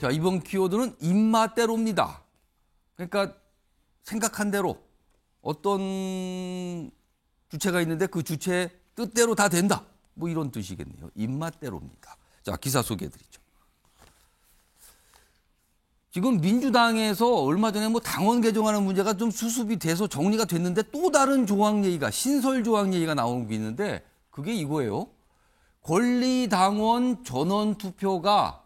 자, 이번 키워드는 입맛대로입니다. 그러니까 생각한 대로 어떤 주체가 있는데 그 주체의 뜻대로 다 된다. 뭐 이런 뜻이겠네요. 입맛대로입니다. 자, 기사 소개해드리죠. 지금 민주당에서 얼마 전에 뭐 당원 개정하는 문제가 좀 수습이 돼서 정리가 됐는데 또 다른 조항 얘기가, 신설 조항 얘기가 나오는 게 있는데 그게 이거예요. 권리당원 전원투표가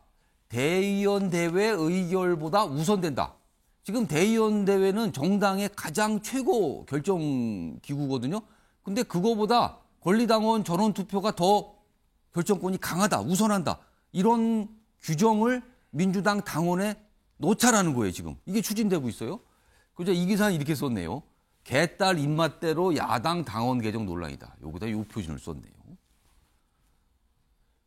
대의원 대회 의결보다 우선된다. 지금 대의원 대회는 정당의 가장 최고 결정 기구거든요. 근데 그거보다 권리당원 전원투표가 더 결정권이 강하다, 우선한다. 이런 규정을 민주당 당원에 놓자라는 거예요, 지금. 이게 추진되고 있어요. 그죠? 이 기사는 이렇게 썼네요. 개딸 입맛대로 야당 당원 개정 논란이다. 여기다 요 표준을 썼네요.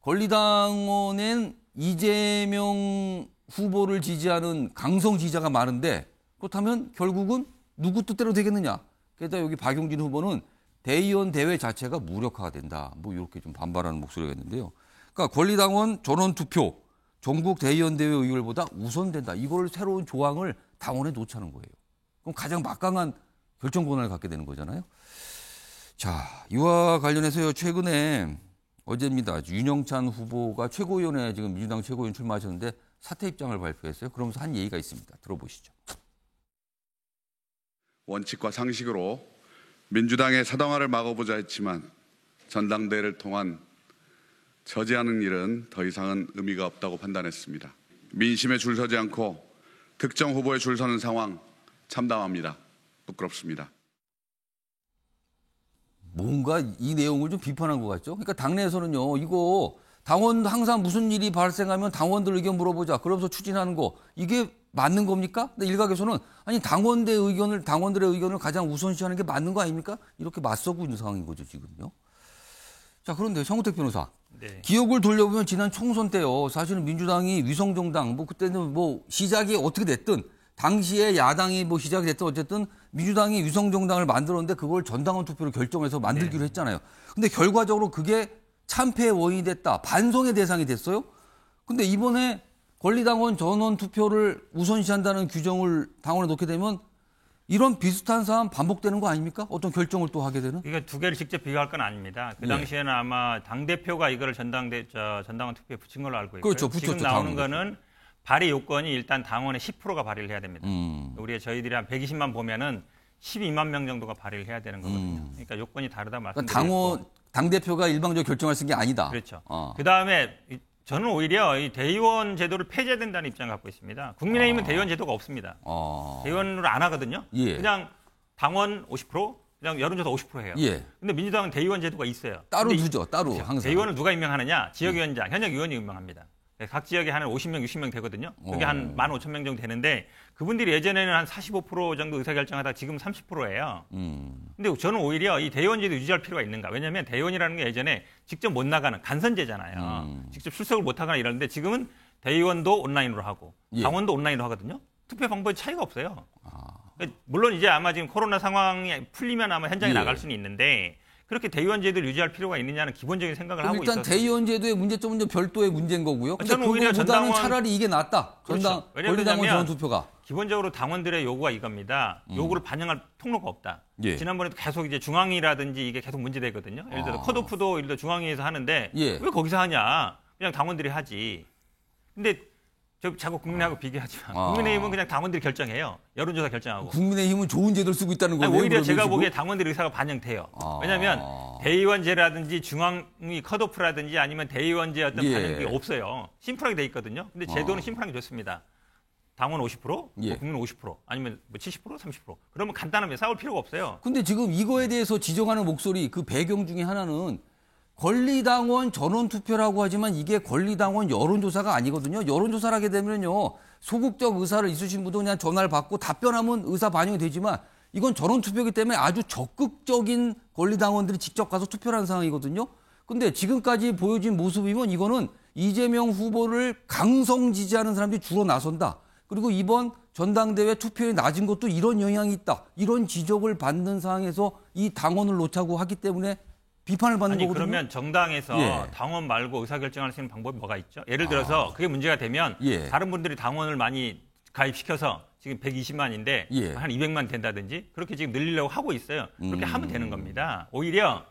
권리당원엔 이재명 후보를 지지하는 강성 지지자가 많은데 그렇다면 결국은 누구 뜻대로 되겠느냐. 게다가 여기 박용진 후보는 대의원 대회 자체가 무력화가 된다. 뭐 이렇게 좀 반발하는 목소리가 있는데요. 그러니까 권리당원 전원투표 전국 대의원 대회 의결보다 우선된다. 이걸 새로운 조항을 당원에 놓자는 거예요. 그럼 가장 막강한 결정 권한을 갖게 되는 거잖아요. 자, 이와 관련해서요. 최근에 어제입니다. 윤영찬 후보가 최고위원회 지금 민주당 최고위원 출마하셨는데 사퇴 입장을 발표했어요. 그러면서 한 얘기가 있습니다. 들어보시죠. 원칙과 상식으로 민주당의 사당화를 막아보자 했지만 전당대회를 통한 저지하는 일은 더 이상은 의미가 없다고 판단했습니다. 민심에 줄 서지 않고 특정 후보에 줄 서는 상황 참담합니다. 부끄럽습니다. 뭔가 이 내용을 좀 비판한 것 같죠. 그러니까 당내에서는요. 이거 당원 항상 무슨 일이 발생하면 당원들 의견 물어보자. 그러면서 추진하는 거. 이게 맞는 겁니까? 근데 일각에서는 아니 당원들의 의견을 가장 우선시하는 게 맞는 거 아닙니까? 이렇게 맞서고 있는 상황인 거죠, 지금요. 자, 그런데 정우택 변호사. 네. 기억을 돌려보면 지난 총선 때요. 사실은 민주당이 위성정당, 뭐 그때는 뭐 시작이 어떻게 됐든 당시에 야당이 뭐 시작이 됐든 어쨌든 민주당이 위성정당을 만들었는데 그걸 전당원 투표로 결정해서 만들기로 했잖아요. 근데 결과적으로 그게 참패의 원인이 됐다. 반성의 대상이 됐어요. 근데 이번에 권리당원 전원 투표를 우선시한다는 규정을 당원에 놓게 되면 이런 비슷한 사안 반복되는 거 아닙니까? 어떤 결정을 또 하게 되는? 이거 두 개를 직접 비교할 건 아닙니다. 그 당시에는 아마 당대표가 이거를 전당원 투표에 붙인 걸로 알고 있고요. 그렇죠. 붙였죠, 지금 나오는 거는 발의 요건이 일단 당원의 10%가 발의를 해야 됩니다. 저희들이 한 120만 보면은 12만 명 정도가 발의를 해야 되는 거거든요. 그러니까 요건이 다르다 말씀드렸고. 당대표가 일방적으로 결정할 수 있는 게 아니다. 그렇죠. 그다음에 저는 오히려 이 대의원 제도를 폐지된다는 입장을 갖고 있습니다. 국민의힘은 대의원 제도가 없습니다. 대의원으로 안 하거든요. 예. 그냥 당원 50%, 그냥 여론조사 50% 해요. 예. 근데 민주당은 대의원 제도가 있어요. 따로 두죠. 따로 항상. 대의원을 누가 임명하느냐? 지역위원장, 현역 의원이 임명합니다. 각 지역에 한 50명, 60명 되거든요. 그게 한 15,000명 정도 되는데 그분들이 예전에는 한 45% 정도 의사결정하다가 지금 30%예요. 근데 저는 오히려 이 대의원제도 유지할 필요가 있는가. 왜냐하면 대의원이라는 게 예전에 직접 못 나가는 간선제잖아요. 직접 출석을 못 하거나 이러는데 지금은 대의원도 온라인으로 하고 당원도 온라인으로 하거든요. 투표 방법에 차이가 없어요. 그러니까 물론 이제 아마 지금 코로나 상황이 풀리면 아마 현장에 나갈 수는 있는데 그렇게 대의원 제도를 유지할 필요가 있느냐는 기본적인 생각을 하고 있어서 일단 대의원 제도의 문제점은 좀 별도의 문제인 거고요. 근데 저는 오히려 그거보다는 차라리 이게 낫다. 그렇죠. 권리당원 전원투표가. 기본적으로 당원들의 요구가 이겁니다. 요구를 반영할 통로가 없다. 예. 지난번에도 계속 이제 중앙위라든지 이게 계속 문제되거든요. 예를 들어 컷오프도 예를 들어 중앙위에서 하는데 왜 거기서 하냐? 그냥 당원들이 하지. 근데 저 자꾸 국민의힘하고 비교하지 마. 국민의힘은 그냥 당원들이 결정해요. 여론조사 결정하고. 국민의힘은 좋은 제도를 쓰고 있다는 거예요. 오히려 제가 보기에 당원들의 의사가 반영돼요. 왜냐하면 대의원제라든지 중앙위 컷오프라든지 아니면 대의원제 어떤 반영이 없어요. 심플하게 돼 있거든요. 근데 제도는 심플하게 좋습니다. 당원 50%, 국민 50%, 아니면 뭐 70%, 30%. 그러면 간단하게 싸울 필요가 없어요. 근데 지금 이거에 대해서 지적하는 목소리 그 배경 중에 하나는 권리당원 전원투표라고 하지만 이게 권리당원 여론조사가 아니거든요. 여론조사를 하게 되면요. 소극적 의사를 있으신 분도 그냥 전화를 받고 답변하면 의사 반영이 되지만 이건 전원투표이기 때문에 아주 적극적인 권리당원들이 직접 가서 투표를 하는 상황이거든요. 근데 지금까지 보여진 모습이면 이거는 이재명 후보를 강성 지지하는 사람들이 주로 나선다. 그리고 이번 전당대회 투표율이 낮은 것도 이런 영향이 있다. 이런 지적을 받는 상황에서 이 당원을 놓자고 하기 때문에 비판을 받는 아니 거거든요. 그러면 정당에서 예. 당원 말고 의사결정할 수 있는 방법이 뭐가 있죠? 예를 들어서 그게 문제가 되면 예. 다른 분들이 당원을 많이 가입시켜서 지금 120만인데 예. 한 200만 된다든지 그렇게 지금 늘리려고 하고 있어요. 그렇게 하면 되는 겁니다. 오히려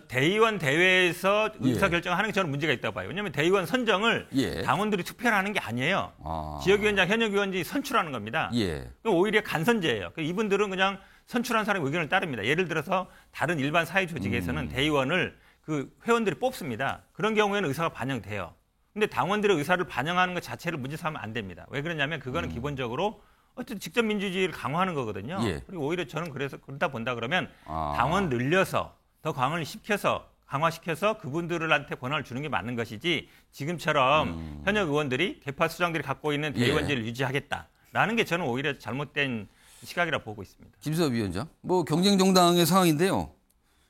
대의원 대회에서 예. 의사결정하는 게 저는 문제가 있다고 봐요. 왜냐하면 대의원 선정을 예. 당원들이 투표를 하는 게 아니에요. 아. 지역위원장, 현역위원장이 선출하는 겁니다. 예. 그럼 오히려 간선제예요. 이분들은 그냥 선출한 사람의 의견을 따릅니다. 예를 들어서 다른 일반 사회 조직에서는 대의원을 그 회원들이 뽑습니다. 그런 경우에는 의사가 반영돼요. 근데 당원들의 의사를 반영하는 것 자체를 문제 삼으면 안 됩니다. 왜 그러냐면 그거는 기본적으로 어쨌든 직접 민주주의를 강화하는 거거든요. 예. 그리고 오히려 저는 그래서 그러다 본다 그러면 아. 당원 늘려서 더 강화시켜서 그분들한테 권한을 주는 게 맞는 것이지 지금처럼 현역 의원들이 개파 수장들이 갖고 있는 대의원제를 유지하겠다라는 게 저는 오히려 잘못된 시각이라 보고 있습니다. 김수엽 위원장, 뭐 경쟁 정당의 상황인데요.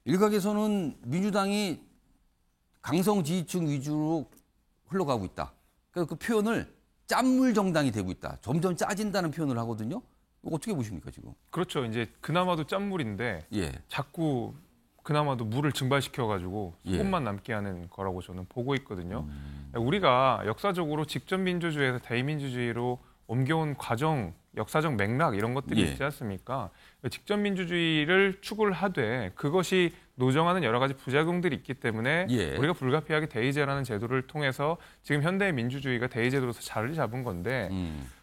일각에서는 민주당이 강성 지지층 위주로 흘러가고 있다. 그러니까 그 표현을 짠물 정당이 되고 있다. 점점 짜진다는 표현을 하거든요. 이거 어떻게 보십니까 지금? 그렇죠. 이제 그나마도 짠물인데 예. 자꾸 그나마도 물을 증발시켜가지고 예. 소금만 남게 하는 거라고 저는 보고 있거든요. 우리가 역사적으로 직접 민주주의에서 대의민주주의로 옮겨온 과정, 역사적 맥락 이런 것들이 예. 있지 않습니까? 직접 민주주의를 추구를 하되 그것이 노정하는 여러 가지 부작용들이 있기 때문에 예. 우리가 불가피하게 대의제라는 제도를 통해서 지금 현대의 민주주의가 대의제도로서 자리 잡은 건데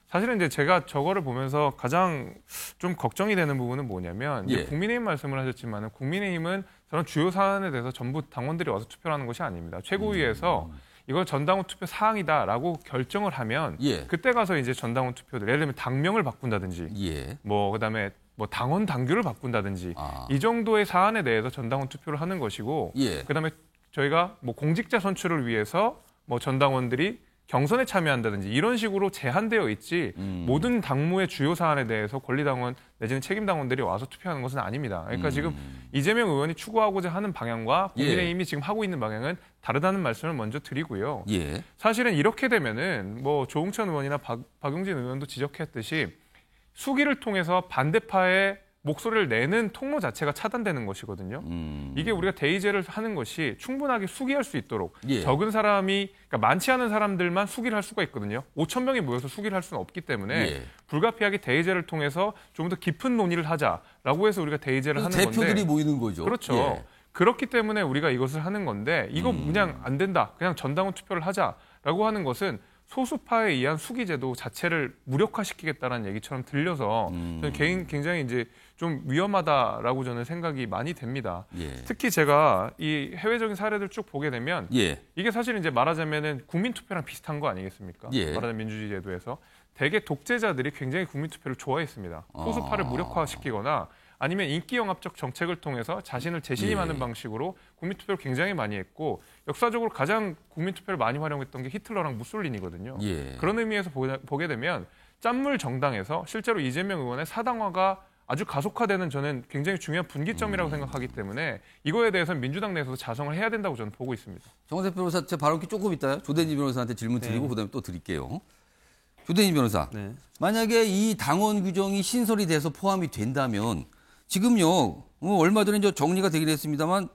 사실은 이제 제가 저거를 보면서 가장 좀 걱정이 되는 부분은 뭐냐면 예. 이제 국민의힘 말씀을 하셨지만은 국민의힘은 저는 주요 사안에 대해서 전부 당원들이 와서 투표하는 것이 아닙니다. 최고위에서 이거 전당원 투표 사항이다라고 결정을 하면 예. 그때 가서 이제 전당원 투표들 예를 들면 당명을 바꾼다든지 예. 뭐 그다음에 뭐 당원 당규를 바꾼다든지 아. 이 정도의 사안에 대해서 전당원 투표를 하는 것이고 예. 그다음에 저희가 뭐 공직자 선출을 위해서 뭐 전당원들이 경선에 참여한다든지 이런 식으로 제한되어 있지 모든 당무의 주요 사안에 대해서 권리당원 내지는 책임당원들이 와서 투표하는 것은 아닙니다. 그러니까 지금 이재명 의원이 추구하고자 하는 방향과 국민의힘이 지금 하고 있는 방향은 다르다는 말씀을 먼저 드리고요. 예. 사실은 이렇게 되면은 뭐 조홍천 의원이나 박용진 의원도 지적했듯이 수기를 통해서 반대파의 목소리를 내는 통로 자체가 차단되는 것이거든요. 이게 우리가 대의제를 하는 것이 충분하게 수기할 수 있도록 예. 적은 사람이 그러니까 많지 않은 사람들만 수기를 할 수가 있거든요. 5천 명이 모여서 수기를 할 수는 없기 때문에 예. 불가피하게 대의제를 통해서 좀 더 깊은 논의를 하자라고 해서 우리가 대의제를 하는 대표들이 건데 모이는 거죠. 그렇죠. 예. 그렇기 때문에 우리가 이것을 하는 건데 이거 그냥 안 된다. 그냥 전당원 투표를 하자라고 하는 것은 소수파에 의한 수기제도 자체를 무력화시키겠다는 얘기처럼 들려서 저는 굉장히 이제 좀 위험하다라고 저는 생각이 많이 됩니다. 예. 특히 제가 이 해외적인 사례들 쭉 보게 되면 예. 이게 사실 이제 말하자면은 국민투표랑 비슷한 거 아니겠습니까? 예. 말하자면 민주주의 제도에서 대개 독재자들이 굉장히 국민투표를 좋아했습니다. 소수파를 무력화시키거나 아니면 인기영합적 정책을 통해서 자신을 재신임하는 예. 방식으로 국민투표를 굉장히 많이 했고 역사적으로 가장 국민투표를 많이 활용했던 게 히틀러랑 무솔린이거든요. 예. 그런 의미에서 보게 되면 짠물 정당에서 실제로 이재명 의원의 사당화가 아주 가속화되는 저는 굉장히 중요한 분기점이라고 생각하기 때문에 이거에 대해서는 민주당 내에서도 자성을 해야 된다고 저는 보고 있습니다. 정세표 변호사, 제 발언기 조금 있다요. 조대니 변호사한테 질문 드리고 그다음에 또 드릴게요. 조대니 변호사, 만약에 이 당원 규정이 신설이 돼서 포함이 된다면 지금요 얼마 전에 정리가 되긴 했습니다만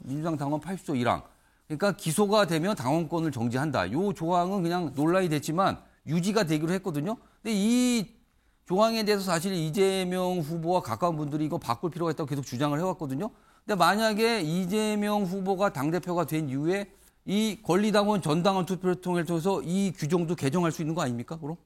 민주당 당원 80조 1항 그러니까 기소가 되면 당원권을 정지한다. 이 조항은 그냥 논란이 됐지만 유지가 되기로 했거든요. 근데 이 조항에 대해서 사실 이재명 후보와 가까운 분들이 이거 바꿀 필요가 있다고 계속 주장을 해왔거든요. 근데 만약에 이재명 후보가 당대표가 된 이후에 이 권리당원 전당원 투표를 통해서 이 규정도 개정할 수 있는 거 아닙니까? 그럼?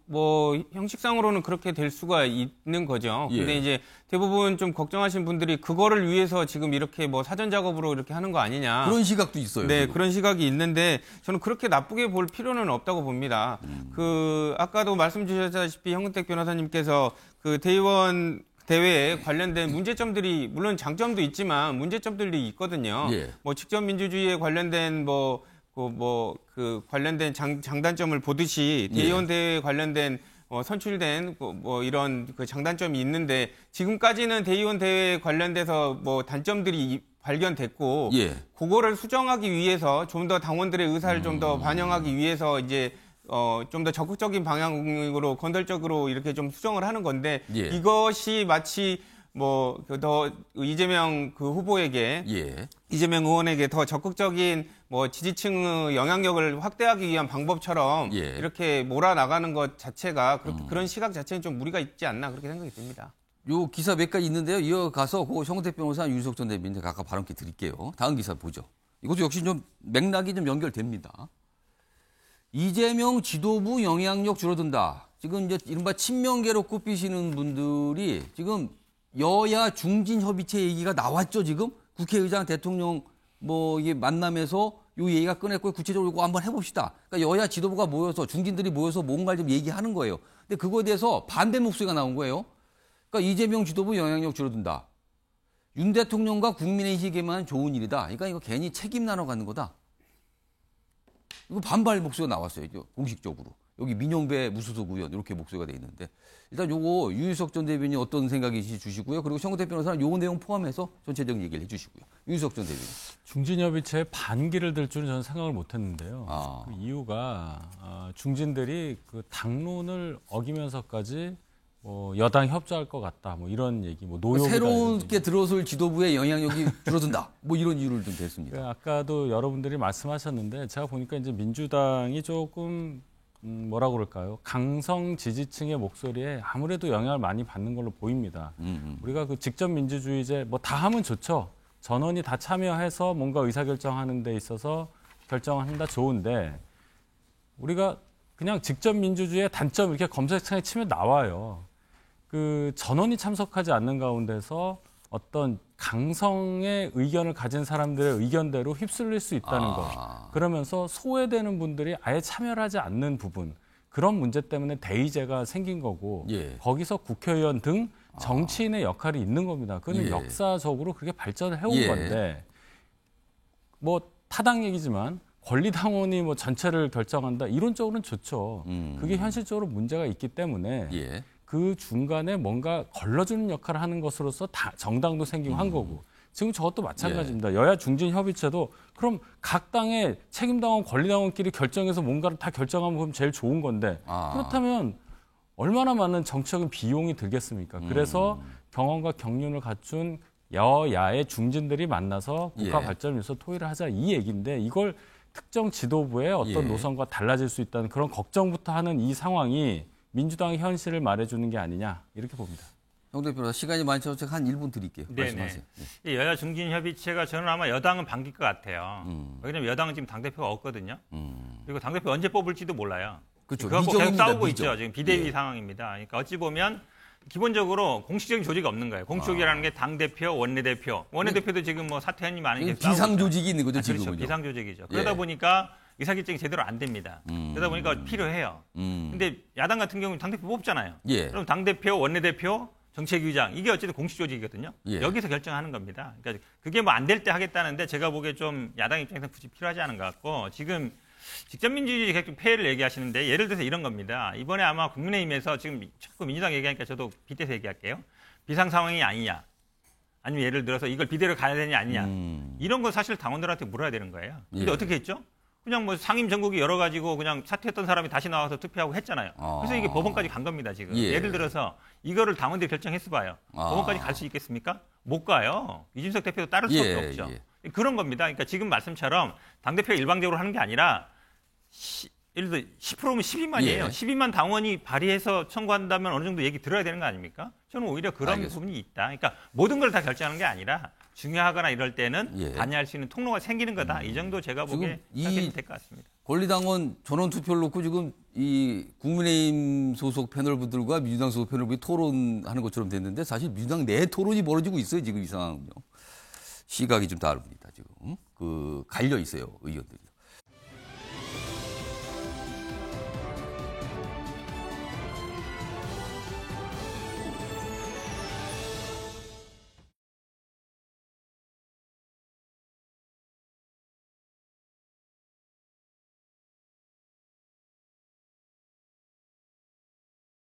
뭐 형식상으로는 그렇게 될 수가 있는 거죠. 근데 예. 이제 대부분 좀 걱정하신 분들이 그거를 위해서 지금 이렇게 뭐 사전 작업으로 이렇게 하는 거 아니냐. 그런 시각도 있어요. 네, 지금. 그런 시각이 있는데 저는 그렇게 나쁘게 볼 필요는 없다고 봅니다. 아까도 말씀 주셨다시피 형은택 변호사님께서 그 대의원 대회에 관련된 문제점들이 물론 장점도 있지만 문제점들이 있거든요. 예. 뭐 직접 민주주의에 관련된 관련된 장단점을 보듯이 대의원 대회에 관련된 선출된 뭐 이런 그 장단점이 있는데 지금까지는 대의원 대회에 관련돼서 뭐 단점들이 발견됐고 예. 그거를 수정하기 위해서 좀 더 당원들의 의사를 좀 더 반영하기 위해서 이제 좀 더 적극적인 방향으로 건설적으로 이렇게 좀 수정을 하는 건데 예. 이것이 마치 더 이재명 그 후보에게 예. 이재명 의원에게 더 적극적인 지지층의 영향력을 확대하기 위한 방법처럼 예. 이렇게 몰아나가는 것 자체가 그런 시각 자체는 좀 무리가 있지 않나 그렇게 생각이 듭니다. 요 기사 몇 가지 있는데요. 이어가서 그 형택 변호사, 윤석 전 대변인 각각 발언기 드릴게요. 다음 기사 보죠. 이것도 역시 좀 맥락이 좀 연결됩니다. 이재명 지도부 영향력 줄어든다. 지금 이제 이른바 친명계로 꼽히시는 분들이 지금 여야 중진 협의체 얘기가 나왔죠. 지금 국회의장 대통령 이게 만남에서 요 얘기가 꺼냈고 구체적으로 이거 한번 해봅시다. 그러니까 여야 지도부가 모여서 중진들이 모여서 뭔가를 좀 얘기하는 거예요. 근데 그거에 대해서 반대 목소리가 나온 거예요. 그러니까 이재명 지도부 영향력 줄어든다. 윤 대통령과 국민의힘에만 좋은 일이다. 그러니까 이거 괜히 책임 나눠 가는 거다. 이거 반발 목소리가 나왔어요. 공식적으로. 여기 민영배 무소속 의원 이렇게 목소리가 돼 있는데 일단 요거 유희석 전 대변인이 어떤 생각이신지 주시고요. 그리고 형택 변호사는 요 내용 포함해서 전체적인 얘기를 해주시고요. 유희석 전 대변인. 중진협의체에 반기를 들 줄은 저는 생각을 못했는데요. 그 이유가 중진들이 그 당론을 어기면서까지 여당 협조할 것 같다. 이런 얘기, 노역이다. 새롭게 들어설 지도부의 영향력이 줄어든다. 이런 이유를 좀 댔습니다. 아까도 여러분들이 말씀하셨는데 제가 보니까 이제 민주당이 조금 뭐라고 그럴까요? 강성 지지층의 목소리에 아무래도 영향을 많이 받는 걸로 보입니다. 우리가 그 직접 민주주의제 다 하면 좋죠. 전원이 다 참여해서 뭔가 의사결정하는 데 있어서 결정을 한다 좋은데 우리가 그냥 직접 민주주의의 단점 이렇게 검색창에 치면 나와요. 그 전원이 참석하지 않는 가운데서 어떤 강성의 의견을 가진 사람들의 의견대로 휩쓸릴 수 있다는 것. 그러면서 소외되는 분들이 아예 참여를 하지 않는 부분. 그런 문제 때문에 대의제가 생긴 거고 예. 거기서 국회의원 등 정치인의 역할이 있는 겁니다. 그건 예. 역사적으로 그렇게 발전을 해온 예. 건데 타당 얘기지만 권리당원이 전체를 결정한다. 이론적으로는 좋죠. 그게 현실적으로 문제가 있기 때문에 예. 그 중간에 뭔가 걸러주는 역할을 하는 것으로서 정당도 생기고 한 거고 지금 저것도 마찬가지입니다. 여야 중진 협의체도 그럼 각 당의 책임당원, 권리당원끼리 결정해서 뭔가를 다 결정하면 그럼 제일 좋은 건데 그렇다면 얼마나 많은 정치적인 비용이 들겠습니까? 그래서 경험과 경륜을 갖춘 여야의 중진들이 만나서 국가 발전을 위해서 토의를 하자 이 얘기인데 이걸 특정 지도부의 어떤 노선과 달라질 수 있다는 그런 걱정부터 하는 이 상황이 민주당의 현실을 말해주는 게 아니냐 이렇게 봅니다. 형택 변호사 시간이 많죠. 제가 한 1분 드릴게요. 말씀하세요. 이 여야 중진 협의체가 저는 아마 여당은 반길 것 같아요. 왜냐하면 여당은 지금 당대표가 없거든요. 그리고 당대표 언제 뽑을지도 몰라요. 그렇죠. 그거 계속 싸우고 미정. 있죠. 지금 비대위 상황입니다. 그러니까 어찌 보면 기본적으로 공식적인 조직이 없는 거예요. 공식이라는 게 당대표, 원내대표. 원내대표도 지금 사퇴현이 많은 게 비상 조직이 있는 거죠, 지금은요. 그렇죠. 비상 조직이죠. 그러다 보니까 의사결정이 제대로 안 됩니다. 그러다 보니까 필요해요. 근데 야당 같은 경우는 당대표 뽑잖아요. 그럼 당대표, 원내대표, 정책위장 이게 어쨌든 공식 조직이거든요. 여기서 결정하는 겁니다. 그러니까 그게 안 될 때 하겠다는데 제가 보기에 좀 야당 입장에서 굳이 필요하지 않은 것 같고 지금 직접 민주주의 계속 폐해를 얘기하시는데 예를 들어서 이런 겁니다. 이번에 아마 국민의힘에서 지금 자꾸 민주당 얘기하니까 저도 빗대서 얘기할게요. 비상 상황이 아니냐. 아니면 예를 들어서 이걸 비대로 가야 되냐 아니냐. 이런 건 사실 당원들한테 물어야 되는 거예요. 근데 어떻게 했죠? 그냥 상임 전국이 여러 가지고 그냥 사퇴했던 사람이 다시 나와서 투표하고 했잖아요. 그래서 이게 법원까지 간 겁니다, 지금. 예를 들어서 이거를 당원들이 결정했어 봐요. 법원까지 갈 수 있겠습니까? 못 가요. 이준석 대표도 따를 수밖에 없죠. 그런 겁니다. 그러니까 지금 말씀처럼 당대표가 일방적으로 하는 게 아니라 예를 들어 10%면 12만이에요. 12만 당원이 발의해서 청구한다면 어느 정도 얘기 들어야 되는 거 아닙니까? 저는 오히려 그런 부분이 있다. 그러니까 모든 걸 다 결정하는 게 아니라 중요하거나 이럴 때는 관여할 수 있는 통로가 생기는 거다. 이 정도 제가 보기에 설명이 될 것 같습니다. 권리당원 전원 투표를 놓고 지금 이 국민의힘 소속 패널분들과 민주당 소속 패널분이 토론하는 것처럼 됐는데 사실 민주당 내 토론이 벌어지고 있어요. 지금 이 상황은요. 시각이 좀 다릅니다. 지금 갈려 있어요. 의견들이.